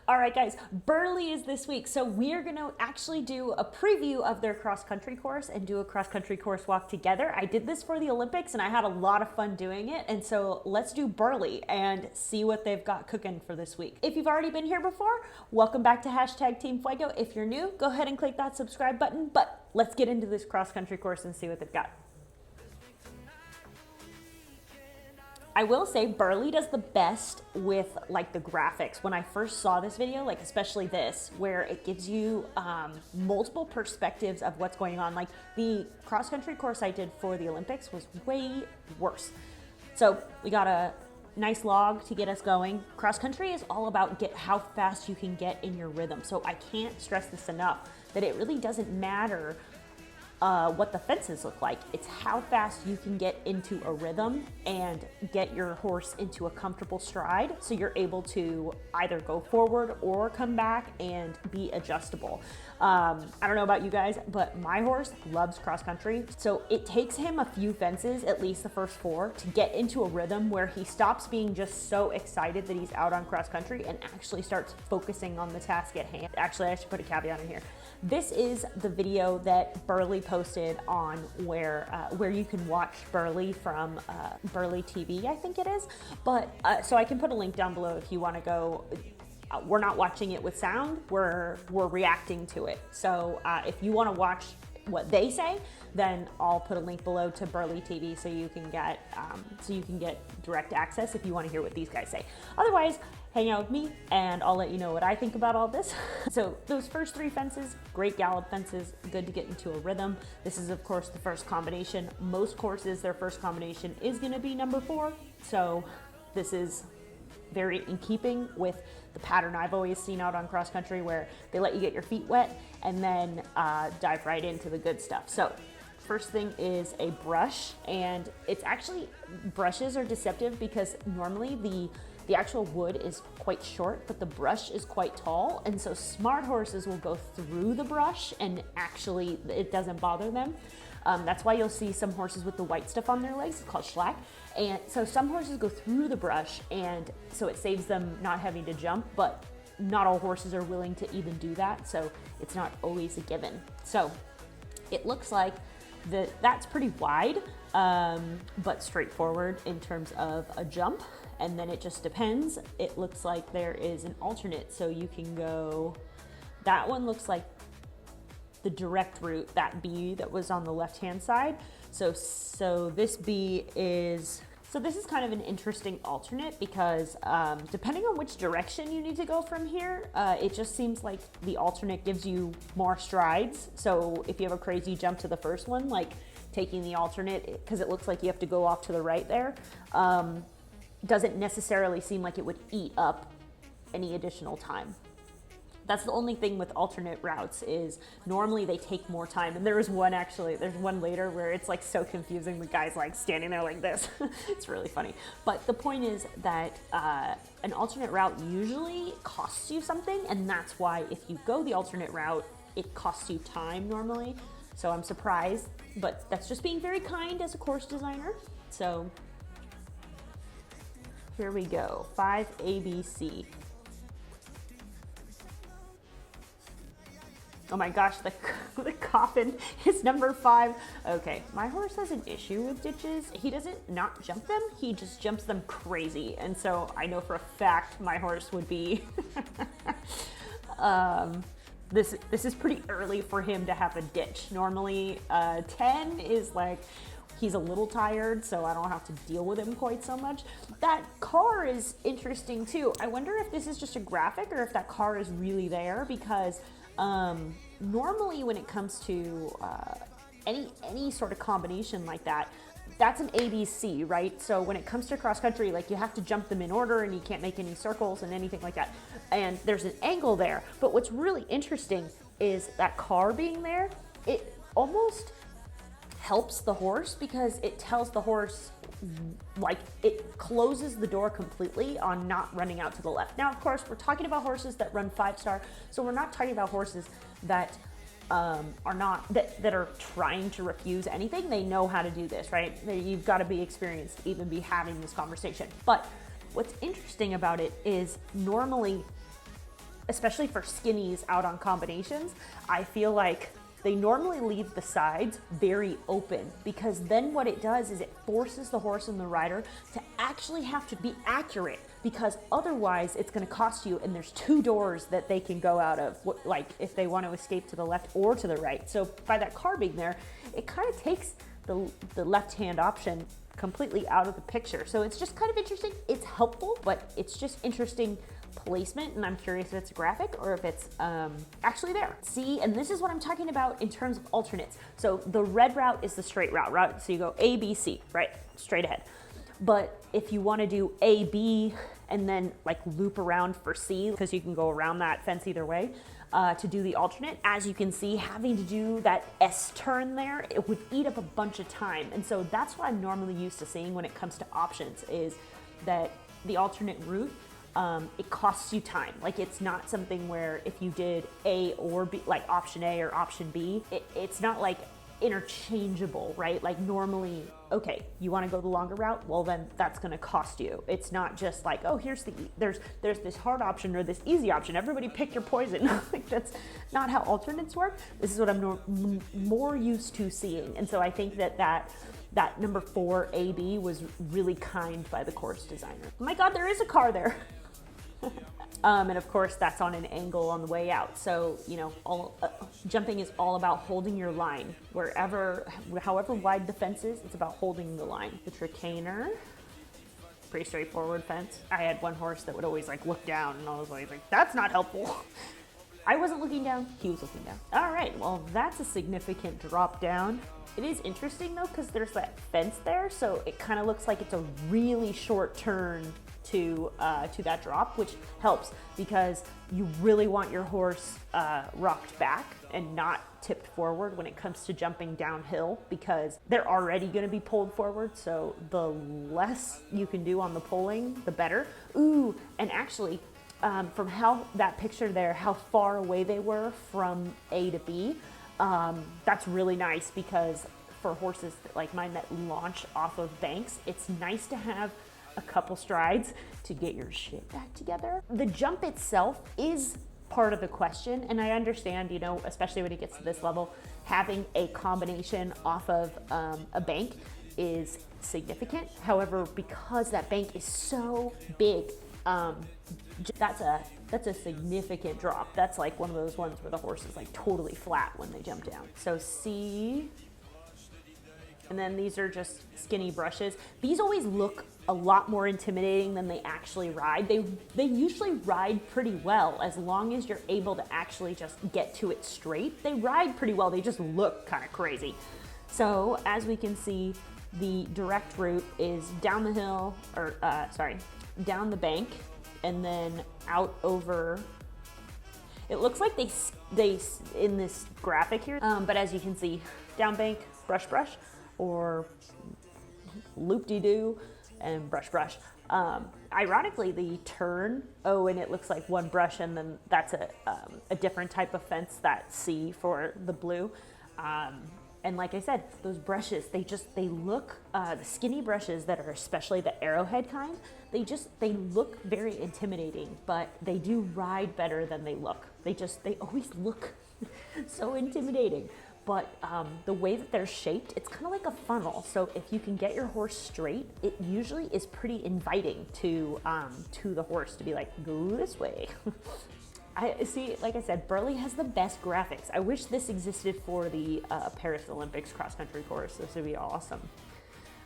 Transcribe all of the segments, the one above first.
All right, guys, Burghley is this week, so we're gonna actually do a preview of their cross-country course and do a cross-country course walk together. I did this for the Olympics and I had a lot of fun doing it, and so let's do Burghley and see what they've got cooking for this week. If you've already been here before, welcome back to #Team Fuego. If you're new, go ahead and click that subscribe button, but let's get into this cross-country course and see what they've got. I will say Burghley does the best with like the graphics. When I first saw this video, like especially this, where it gives you multiple perspectives of what's going on. Like the cross-country course I did for the Olympics was way worse. So we got a nice log to get us going. Cross-country is all about how fast you can get in your rhythm. So I can't stress this enough that it really doesn't matter what the fences look like. It's how fast you can get into a rhythm and get your horse into a comfortable stride so you're able to either go forward or come back and be adjustable. I don't know about you guys, but my horse loves cross country, so it takes him a few fences, at least the first 4, to get into a rhythm where he stops being just so excited that he's out on cross country and actually starts focusing on the task at hand. Actually, I should put a caveat in here. This is the video that Burghley posted on where you can watch Burghley from Burghley TV, I think it is. But so I can put a link down below if you want to go. We're not watching it with sound. We're reacting to it. So if you want to watch what they say, then I'll put a link below to Burghley TV so you can get direct access if you want to hear what these guys say. Otherwise, hang out with me and I'll let you know what I think about all this. So those first 3 fences, great gallop fences, good to get into a rhythm. This is of course the first combination. Most courses, their first combination is going to be number 4. So this is very in keeping with the pattern I've always seen out on cross country, where they let you get your feet wet and then dive right into the good stuff. So first thing is a brush, and it's actually, brushes are deceptive because normally the actual wood is quite short, but the brush is quite tall, and so smart horses will go through the brush and actually it doesn't bother them. That's why you'll see some horses with the white stuff on their legs. It's called shellac. And so some horses go through the brush, and so it saves them not having to jump, but not all horses are willing to even do that, so it's not always a given. So it looks like that's pretty wide, but straightforward in terms of a jump. And then it just depends. It looks like there is an alternate, so you can go, that one looks like the direct route, that B that was on the left-hand side. So this B is, so this is kind of an interesting alternate because depending on which direction you need to go from here, it just seems like the alternate gives you more strides. So if you have a crazy jump to the first one, like taking the alternate, because it looks like you have to go off to the right there, doesn't necessarily seem like it would eat up any additional time. That's the only thing with alternate routes, is normally they take more time. And there's one later where it's like so confusing. The guy's like standing there like this. It's really funny. But the point is that an alternate route usually costs you something. And that's why if you go the alternate route, it costs you time normally. So I'm surprised, but that's just being very kind as a course designer. So here we go, 5 ABC. Oh my gosh, the coffin is number 5. Okay, my horse has an issue with ditches. He doesn't not jump them, he just jumps them crazy. And so I know for a fact my horse would be, this is pretty early for him to have a ditch. Normally 10 is like, he's a little tired, so I don't have to deal with him quite so much. That car is interesting too. I wonder if this is just a graphic or if that car is really there, because normally when it comes to any sort of combination like that, that's an ABC, right? So when it comes to cross country, like you have to jump them in order and you can't make any circles and anything like that. And there's an angle there. But what's really interesting is that car being there, it almost helps the horse because it tells the horse, like it closes the door completely on not running out to the left. Now, of course, we're talking about horses that run 5-star, so we're not talking about horses that are trying to refuse anything. They know how to do this, right? You've got to be experienced to even be having this conversation. But what's interesting about it is normally especially for skinnies out on combinations, I feel like they normally leave the sides very open, because then what it does is it forces the horse and the rider to actually have to be accurate, because otherwise it's going to cost you, and there's 2 doors that they can go out of, like if they want to escape to the left or to the right. So by that car being there, it kind of takes the left-hand option completely out of the picture. So it's just kind of interesting. It's helpful, but it's just interesting placement, and I'm curious if it's a graphic or if it's actually there. See, and this is what I'm talking about in terms of alternates. So the red route is the straight route, so you go A, B, C, right, straight ahead. But if you want to do A, B, and then like loop around for C, because you can go around that fence either way, to do the alternate, as you can see, having to do that S turn there, it would eat up a bunch of time. And so that's what I'm normally used to seeing when it comes to options, is that the alternate route, it costs you time. Like, it's not something where if you did A or B, like option A or option B, it's not like interchangeable, right? Like normally, okay, you want to go the longer route, well then that's going to cost you. It's not just like, oh, here's there's this hard option or this easy option, everybody pick your poison. Like, that's not how alternates work. This is what I'm more used to seeing. And so I think that number 4 AB was really kind by the course designer. Oh my God, there is a car there. And of course that's on an angle on the way out. So, you know, jumping is all about holding your line. However wide the fence is, it's about holding the line. The tricaner, pretty straightforward fence. I had one horse that would always like look down, and I was always like, that's not helpful. I wasn't looking down, he was looking down. All right, well, that's a significant drop down. It is interesting though, because there's that fence there, so it kind of looks like it's a really short turn to that drop, which helps because you really want your horse rocked back and not tipped forward when it comes to jumping downhill, because they're already going to be pulled forward. So the less you can do on the pulling, the better. Ooh, and actually, from how that picture there, how far away they were from A to B, that's really nice, because for horses like mine that launch off of banks, it's nice to have a couple strides to get your shit back together. The jump itself is part of the question, and I understand, you know, especially when it gets to this level, having a combination off of a bank is significant. However, because that bank is so big, that's a significant drop. That's like one of those ones where the horse is like totally flat when they jump down. So C, and then these are just skinny brushes. These always look a lot more intimidating than they actually ride. They usually ride pretty well, as long as you're able to actually just get to it straight. They ride pretty well, they just look kind of crazy. So as we can see, the direct route is down the hill, or down the bank, and then out over. It looks like they in this graphic here, but as you can see, down bank, brush, brush, or loop-de-doo, and brush, brush. Ironically, the turn, oh, and it looks like one brush, and then that's a different type of fence, that C for the blue. And like I said, those brushes, they look, the skinny brushes that are especially the arrowhead kind, they look very intimidating, but they do ride better than they look. They always look so intimidating. But the way that they're shaped, it's kind of like a funnel. So if you can get your horse straight, it usually is pretty inviting to the horse to be like, go this way. I see, like I said, Burghley has the best graphics. I wish this existed for the Paris Olympics cross-country course. This would be awesome.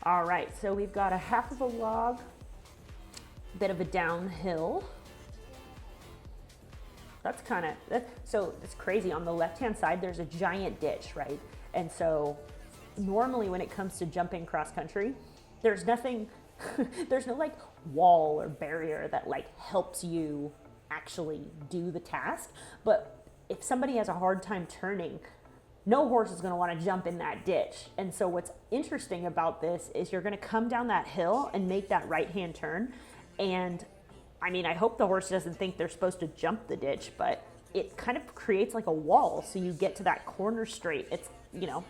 All right, so we've got a half of a log, bit of a downhill. That's kind of, so it's crazy. On the left-hand side, there's a giant ditch, right? And so normally when it comes to jumping cross-country, there's nothing, there's no like wall or barrier that like helps you actually do the task. But if somebody has a hard time turning, no horse is going to want to jump in that ditch. And so what's interesting about this is you're going to come down that hill and make that right-hand turn. And I mean, I hope the horse doesn't think they're supposed to jump the ditch, but it kind of creates like a wall. So you get to that corner straight. It's, you know,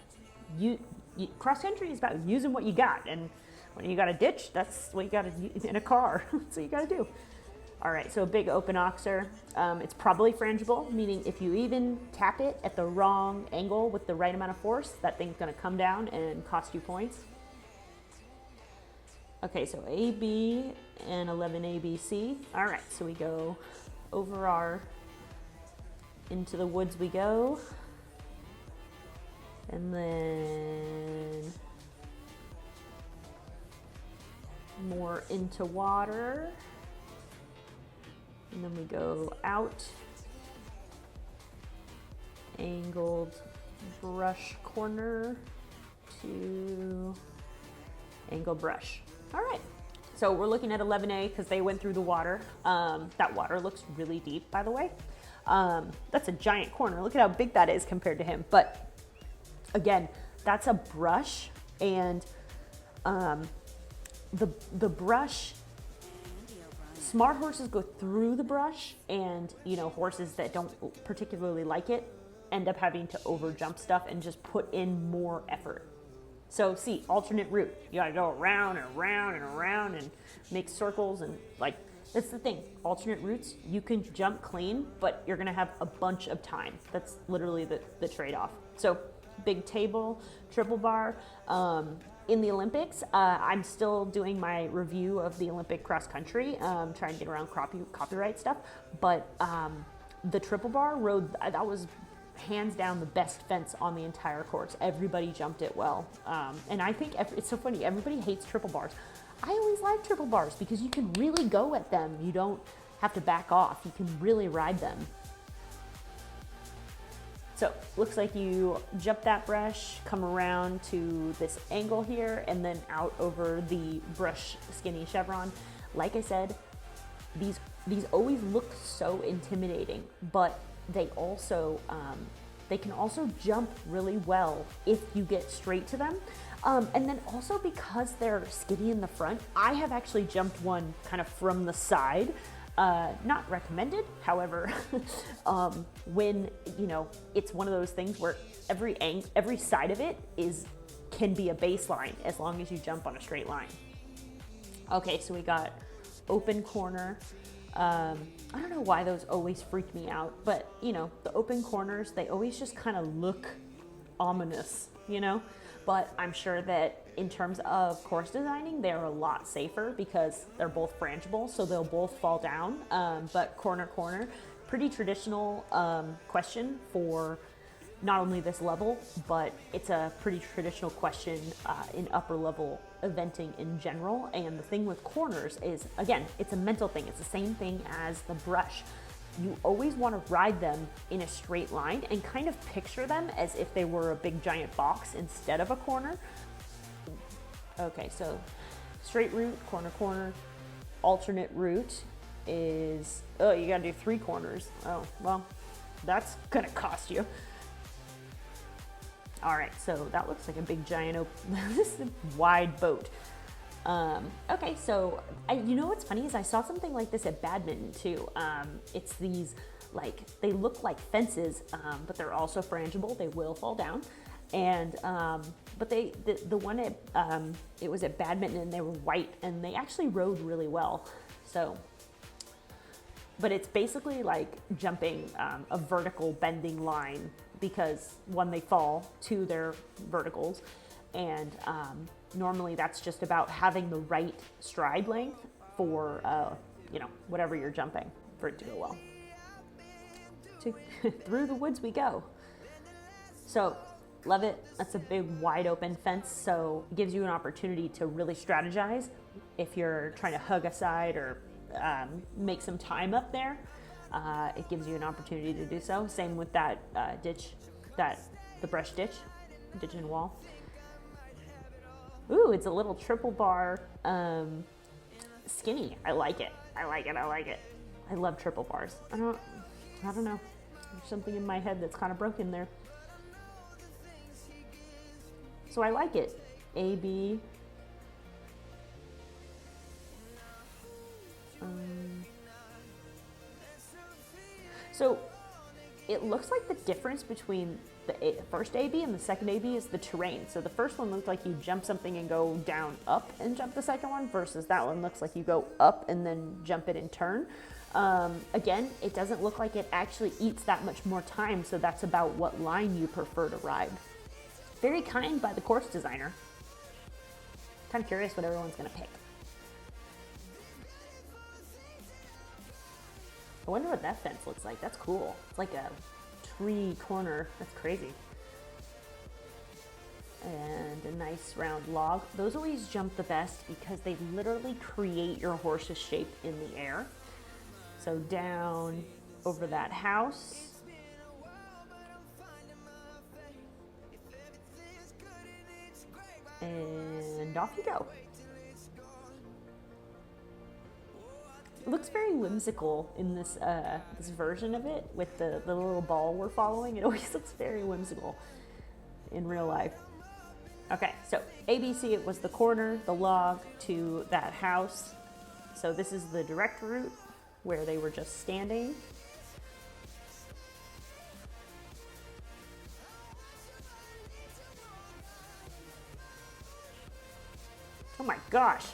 cross country is about using what you got. And when you got a ditch, that's what you got to in a car. That's what you got to do. All right, so a big open oxer, it's probably frangible, meaning if you even tap it at the wrong angle with the right amount of force, that thing's gonna come down and cost you points. Okay, so AB and 11 ABC. All right, so we go over into the woods we go. And then more into water. And then we go out, angled brush corner to angled brush. All right, so we're looking at 11A because they went through the water. That water looks really deep, by the way. That's a giant corner. Look at how big that is compared to him. But again, that's a brush, and the brush, smart horses go through the brush, and horses that don't particularly like it end up having to over jump stuff and just put in more effort. So see, alternate route. You gotta go around and around and around and make circles, and like, that's the thing. Alternate routes, you can jump clean, but you're gonna have a bunch of time. That's literally the trade-off. So big table, triple bar. In the Olympics, I'm still doing my review of the Olympic cross country, trying to get around copyright stuff. But the triple bar rode, that was hands down the best fence on the entire course. Everybody jumped it well. And I think it's so funny, everybody hates triple bars. I always like triple bars because you can really go at them. You don't have to back off. You can really ride them. So looks like you jump that brush, come around to this angle here, and then out over the brush skinny chevron. Like I said, these always look so intimidating, but they also they can also jump really well if you get straight to them. And then also because they're skinny in the front, I have actually jumped one kind of from the side. Not recommended, however, when it's one of those things where every side of it can be a baseline as long as you jump on a straight line. Okay, so we got open corner. I don't know why those always freak me out, but the open corners, they always just kind of look ominous, but I'm sure that in terms of course designing, they're a lot safer because they're both frangible, so they'll both fall down. But corner, pretty traditional question for not only this level, but it's a pretty traditional question in upper level eventing in general. And the thing with corners is, again, it's a mental thing. It's the same thing as the brush. You always want to ride them in a straight line and kind of picture them as if they were a big giant box instead of a corner. Okay, so straight route, corner, alternate route is, oh, you gotta do 3 corners. Oh, well, that's gonna cost you. All right, so that looks like a big giant this is a wide boat. Okay, so what's funny is I saw something like this at badminton too. It's these, they look like fences, but they're also frangible. They will fall down. And, but the one it was at badminton, and they were white, and they actually rode really well. So, but it's basically like jumping a vertical bending line, because one, they fall, 2, they're verticals, and normally that's just about having the right stride length for whatever you're jumping for it to go well. Through the woods we go. So love it. That's a big wide open fence, so it gives you an opportunity to really strategize if you're trying to hug a side or make some time up there. It gives you an opportunity to do so. Same with that ditch, the brush ditch and wall. Ooh, it's a little triple bar skinny. I like it. I love triple bars. I don't know. There's something in my head that's kind of broken there. So I like it. A, B. So it looks like the difference between the first AB and the second AB is the terrain. So the first one looked like you jump something and go down, up, and jump the second one, versus that one looks like you go up and then jump it and turn. Again, it doesn't look like it actually eats that much more time, so that's about what line you prefer to ride. Very kind by the course designer. Kind of curious what everyone's gonna pick. I wonder what that fence looks like. That's cool. It's like a tree corner. That's crazy. And a nice round log. Those always jump the best because they literally create your horse's shape in the air. So down over that house. And off you go. It looks very whimsical in this this version of it with the little ball we're following. It always looks very whimsical in real life. Okay, so ABC, it was the corner, the log to that house. So this is the direct route where they were just standing. Oh my gosh.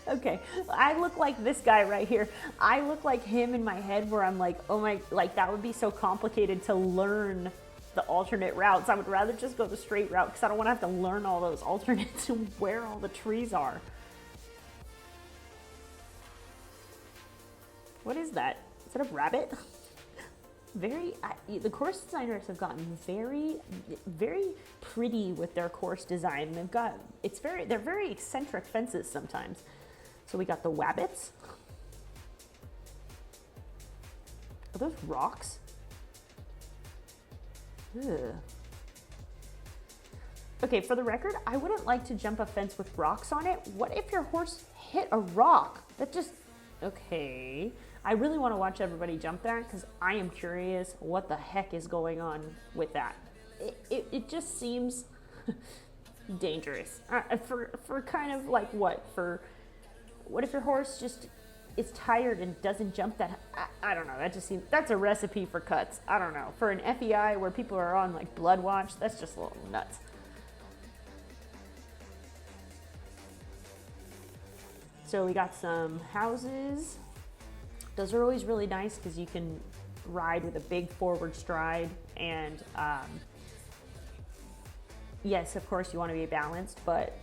Okay, I look like this guy right here. I look like him in my head where I'm like, oh my, like that would be so complicated to learn the alternate routes. I would rather just go the straight route because I don't want to have to learn all those alternates and where all the trees are. What is that? Is that a rabbit? The course designers have gotten very, very pretty with their course design. They're very eccentric fences sometimes. So we got the wabbits. Are those rocks? Ugh. Okay, for the record, I wouldn't like to jump a fence with rocks on it. What if your horse hit a rock? That just, okay. I really want to watch everybody jump that because I am curious what the heck is going on with that. It just seems dangerous. For kind of like what if your horse just is tired and doesn't jump that? I don't know. That just seems, that's a recipe for cuts. I don't know. For an FEI where people are on like blood watch, that's just a little nuts. So we got some houses. Those are always really nice because you can ride with a big forward stride, and yes, of course you want to be balanced, but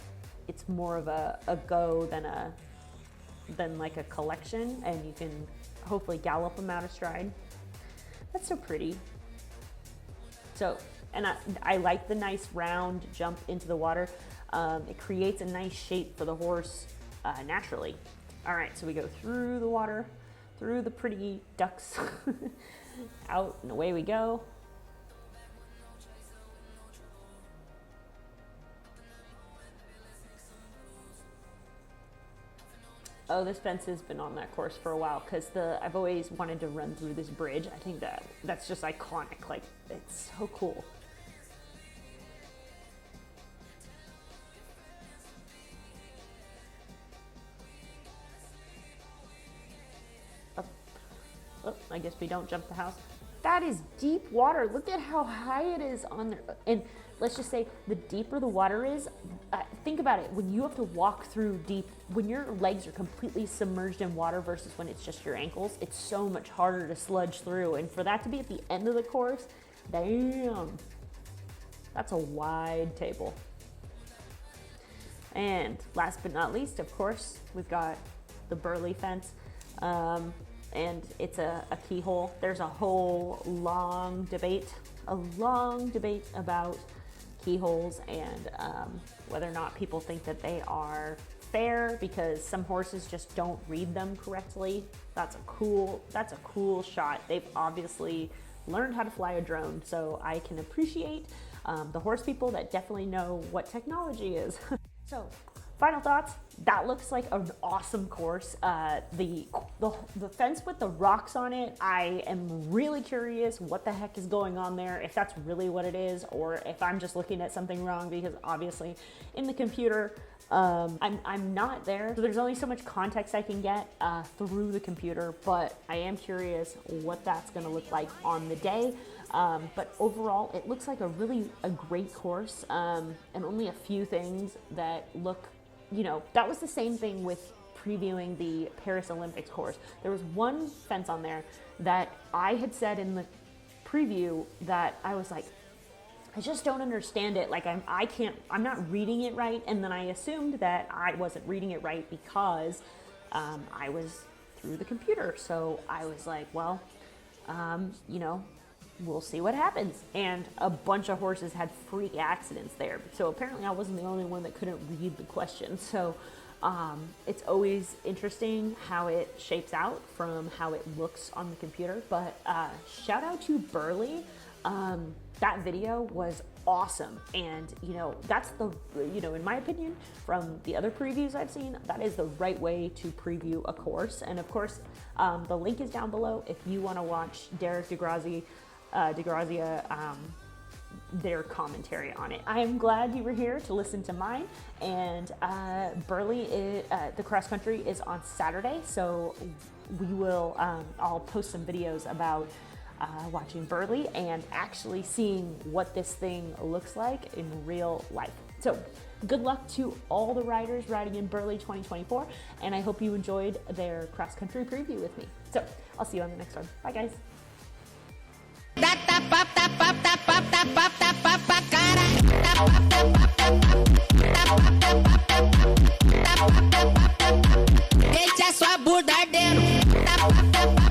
it's more of a go than like a collection, and you can hopefully gallop them out of stride. That's so pretty. So, and I like the nice round jump into the water. It creates a nice shape for the horse naturally. All right, so we go through the water, through the pretty ducks, out and away we go. Oh, this fence has been on that course for a while because I've always wanted to run through this bridge. I think that's just iconic. Like, it's so cool. Oh, I guess we don't jump the house. That is deep water. Look at how high it is on there. And let's just say the deeper the water is, think about it. When you have to walk through deep, when your legs are completely submerged in water versus when it's just your ankles, it's so much harder to sludge through. And for that to be at the end of the course, damn, that's a wide table. And last but not least, of course, we've got the Burghley fence. And it's a keyhole. There's a whole long debate about keyholes and whether or not people think that they are fair because some horses just don't read them correctly. That's a cool shot. They've obviously learned how to fly a drone, so I can appreciate the horse people that definitely know what technology is. So final thoughts. That looks like an awesome course. The fence with the rocks on it, I am really curious what the heck is going on there, if that's really what it is, or if I'm just looking at something wrong, because obviously in the computer, I'm not there. So there's only so much context I can get through the computer, but I am curious what that's gonna look like on the day. But overall, it looks like a great course, and only a few things that look, you know, that was the same thing with previewing the Paris Olympics course. There was one fence on there that I had said in the preview that I was like, I just don't understand it. Like I'm not reading it right. And then I assumed that I wasn't reading it right because I was through the computer. So I was like, well, you know, we'll see what happens. And a bunch of horses had freak accidents there. So apparently I wasn't the only one that couldn't read the question. So it's always interesting how it shapes out from how it looks on the computer. But shout out to Burghley. That video was awesome. And, you know, that's in my opinion, from the other previews I've seen, that is the right way to preview a course. And of course, the link is down below if you want to watch Derek DeGrazia, their commentary on it. I am glad you were here to listen to mine. And Burghley, the cross country is on Saturday. So we will, I'll post some videos about watching Burghley and actually seeing what this thing looks like in real life. So good luck to all the riders riding in Burghley 2024, and I hope you enjoyed their cross country preview with me. So I'll see you on the next one. Bye guys. Deixa sua bunda dentro.